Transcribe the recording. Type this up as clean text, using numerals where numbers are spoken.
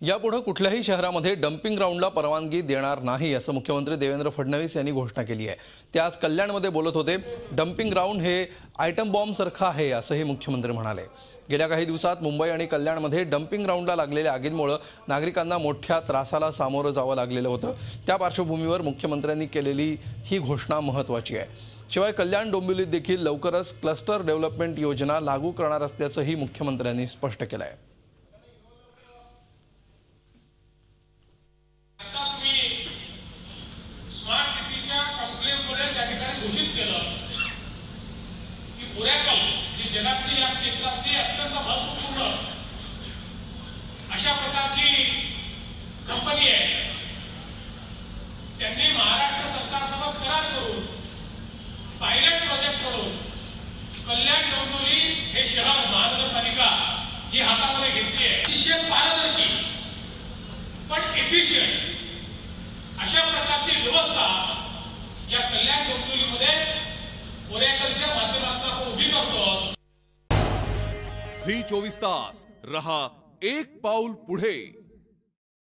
यापुढे कुठल्याही शहरामध्ये डंपिंग ग्राउंडला परवानगी देणार नाही असं मुख्यमंत्री देवेंद्र फडणवीस यांनी घोषणा केली आहे। ते आज कल्याणमध्ये बोलत होते। डंपिंग ग्राउंड हे आयटम बॉम्ब सारखं आहे असंही मुख्यमंत्री म्हणाले। गेल्या काही दिवसात मुंबई आणि कल्याणमध्ये डंपिंग ग्राउंडला लागलेल्या आगींमुळे नागरिकांना मोठ्या त्रासाला सामोरं जावं लागलेलं होतं। त्या पार्श्वभूमीवर मुख्यमंत्र्यांनी केलेली ही घोषणा महत्त्वाची आहे। शिवाय कल्याण डोंबिवलीत देखील लवकरच क्लस्टर डेव्हलपमेंट योजना लागू करणार असल्याचंही मुख्यमंत्र्यांनी स्पष्ट केलं आहे। स्मार्ट सिटीच्या कॉन्क्लेव्हमध्ये त्या ठिकाणी घोषित केलं की ओरॅकल जी जगातली या क्षेत्रातली अत्यंत महत्त्वपूर्ण अशा प्रकारची कंपनी आहे, त्यांनी महाराष्ट्र सरकारसोबत करार करून पायलट प्रोजेक्ट करून कल्याण डोंबिवली हे शहर महानगरपालिका ही हातामध्ये घेतली आहे। अतिशय पारदर्शी पण एफिशियंट अशा प्रकारची व्यवस्था या कल्याण डोंबिवलीमध्ये ओरॅकलच्या माध्यमातून आपण उभी करतो। झी 24 तास रहा एक पाऊल पुढे।